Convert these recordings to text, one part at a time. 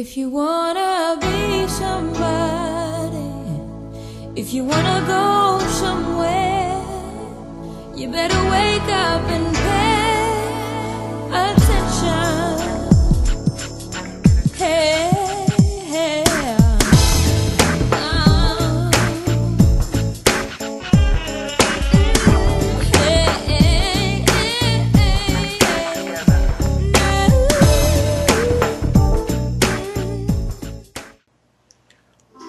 If you wanna be somebody, if you wanna go somewhere, you better wake up and pay attention. Hey, hey,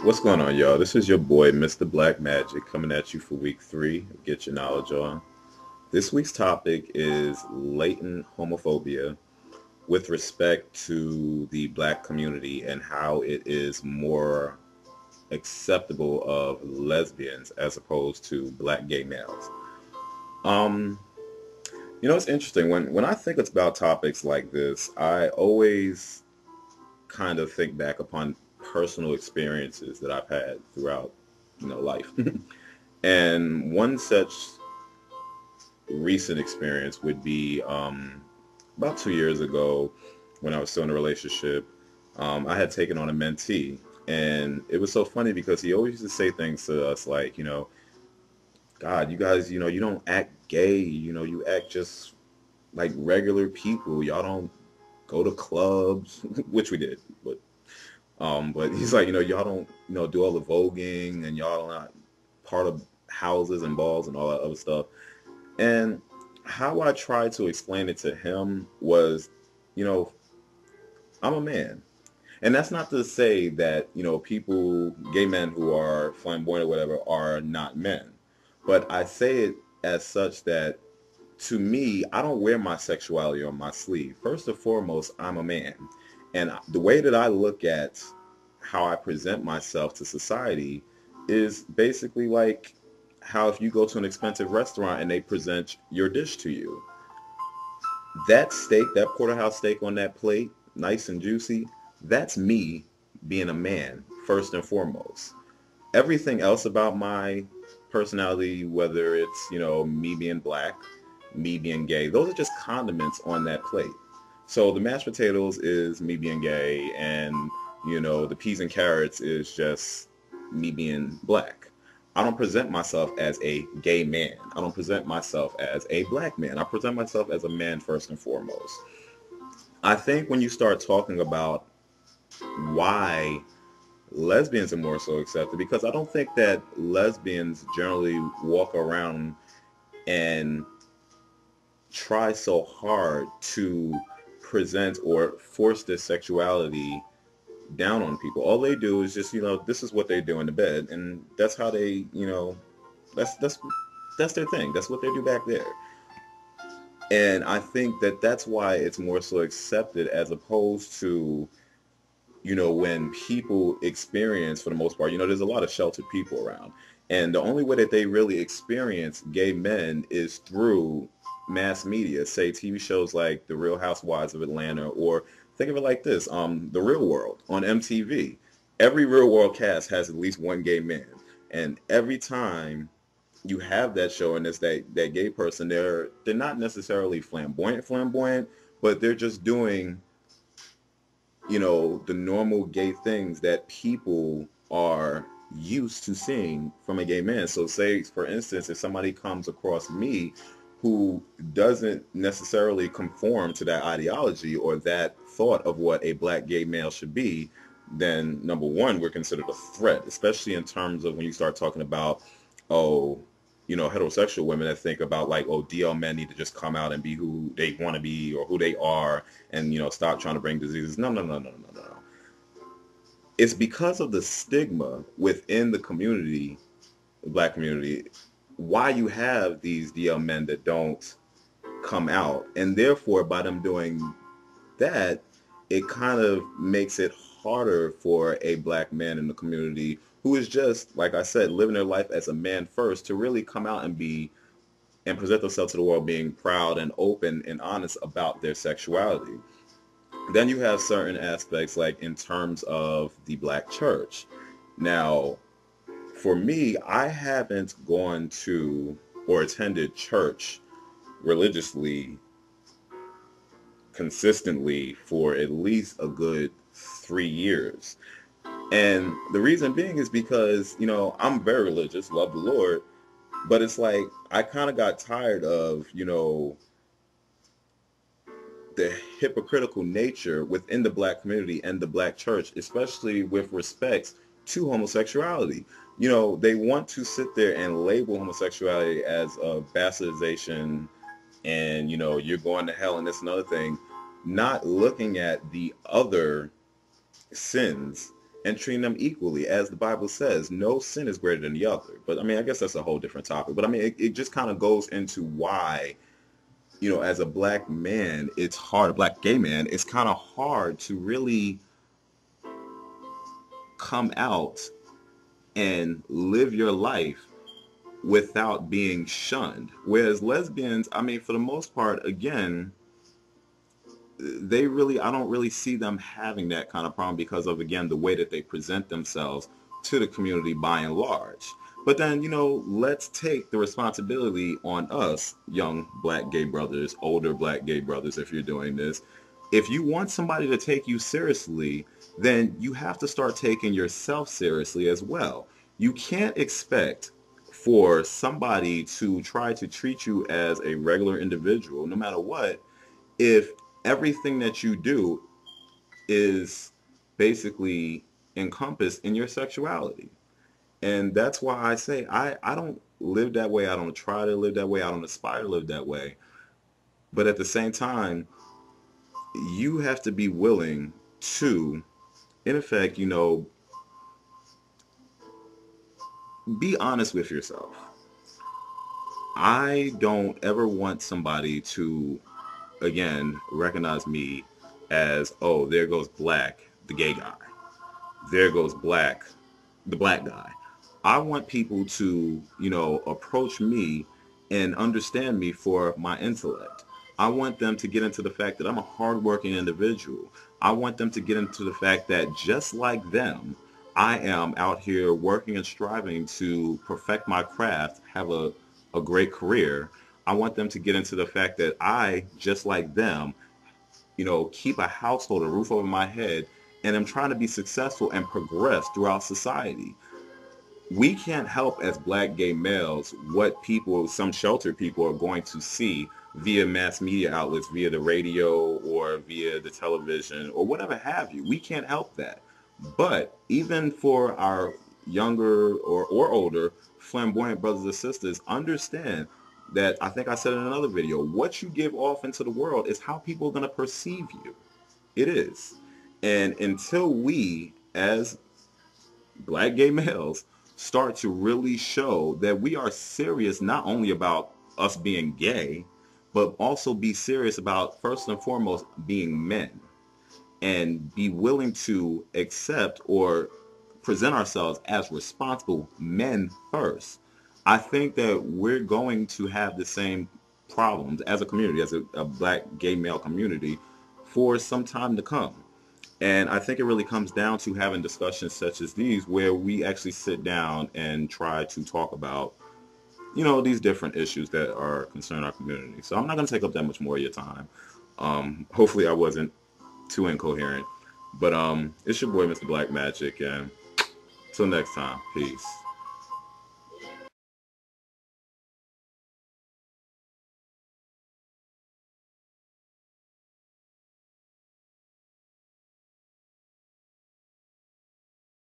What's going on, y'all? This is your boy, Mr. Black Magic, coming at you for week 3 of Get Your Knowledge On. This week's topic is latent homophobia with respect to the black community and how it is more acceptable of lesbians as opposed to black gay males. It's interesting. When I think about topics like this, I always kind of think back upon personal experiences that I've had throughout, life. And one such recent experience would be about 2 years ago when I was still in a relationship. I had taken on a mentee, and it was so funny because he always used to say things to us like, God, you guys, you don't act gay, you act just like regular people. Y'all don't go to clubs, which we did, but he's like, y'all don't, do all the voguing, and y'all not part of houses and balls and all that other stuff. And how I tried to explain it to him was, I'm a man. And that's not to say that, people, gay men who are flamboyant or whatever, are not men. But I say it as such that, to me, I don't wear my sexuality on my sleeve. First and foremost, I'm a man. And the way that I look at how I present myself to society is basically like how if you go to an expensive restaurant and they present your dish to you. That steak, that porterhouse steak on that plate, nice and juicy, that's me being a man, first and foremost. Everything else about my personality, whether it's, me being black, me being gay, those are just condiments on that plate. So the mashed potatoes is me being gay, and, the peas and carrots is just me being black. I don't present myself as a gay man. I don't present myself as a black man. I present myself as a man first and foremost. I think when you start talking about why lesbians are more so accepted, because I don't think that lesbians generally walk around and try so hard to present or force their sexuality down on people. All they do is just, this is what they do in the bed, and that's how they, that's their thing. That's what they do back there. And I think that that's why it's more so accepted as opposed to, when people experience, for the most part, there's a lot of sheltered people around. And the only way that they really experience gay men is through mass media, say TV shows like The Real Housewives of Atlanta, or think of it like this, The Real World on MTV. Every Real World cast has at least one gay man. And every time you have that show and it's that gay person, they're not necessarily flamboyant, but they're just doing, the normal gay things that people are used to seeing from a gay man. So say, for instance, if somebody comes across me who doesn't necessarily conform to that ideology or that thought of what a black gay male should be, then number one, we're considered a threat, especially in terms of when you start talking about, heterosexual women that think about like, DL men need to just come out and be who they want to be or who they are and, stop trying to bring diseases. No. It's because of the stigma within the community, the black community, why you have these DL men that don't come out. And therefore, by them doing that, it kind of makes it harder for a black man in the community who is just, like I said, living their life as a man first to really come out and present themselves to the world being proud and open and honest about their sexuality. Then you have certain aspects like in terms of the black church. Now, for me, I haven't gone to or attended church religiously consistently for at least a good 3 years. And the reason being is because, I'm very religious, love the Lord, but it's like I kind of got tired of, the hypocritical nature within the black community and the black church, especially with respect to homosexuality. They want to sit there and label homosexuality as a bastardization and, you're going to hell and this and other thing, not looking at the other sins and treating them equally. As the Bible says, no sin is greater than the other. But I mean, I guess that's a whole different topic. But I mean, it just kind of goes into why, as a black man, it's hard, a black gay man, it's kind of hard to really come out and live your life without being shunned. Whereas lesbians, I mean, for the most part, again, I don't really see them having that kind of problem because of, again, the way that they present themselves to the community by and large. But then, let's take the responsibility on us, young black gay brothers, older black gay brothers, if you're doing this. If you want somebody to take you seriously, then you have to start taking yourself seriously as well. You can't expect for somebody to try to treat you as a regular individual, no matter what, if everything that you do is basically encompassed in your sexuality. And that's why I say I don't live that way. I don't try to live that way. I don't aspire to live that way. But at the same time, you have to be willing to, in effect, be honest with yourself. I don't ever want somebody to, again, recognize me as, oh, there goes black, the gay guy. There goes black, the black guy. I want people to, approach me and understand me for my intellect. I want them to get into the fact that I'm a hardworking individual. I want them to get into the fact that just like them, I am out here working and striving to perfect my craft, have a great career. I want them to get into the fact that I, just like them, keep a household, a roof over my head, and I'm trying to be successful and progress throughout society. We can't help as black gay males what people, some sheltered people, are going to see via mass media outlets, via the radio or via the television or whatever have you. We can't help that. But even for our younger or older flamboyant brothers and sisters, understand that, I think I said in another video, what you give off into the world is how people are going to perceive you. It is. And until we, as black gay males, start to really show that we are serious not only about us being gay, but also be serious about, first and foremost, being men, and be willing to accept or present ourselves as responsible men first, I think that we're going to have the same problems as a community, as a black gay male community, for some time to come. And I think it really comes down to having discussions such as these where we actually sit down and try to talk about, these different issues that are concerning our community. So I'm not going to take up that much more of your time. Hopefully I wasn't too incoherent. But it's your boy, Mr. Black Magic, and till next time, peace.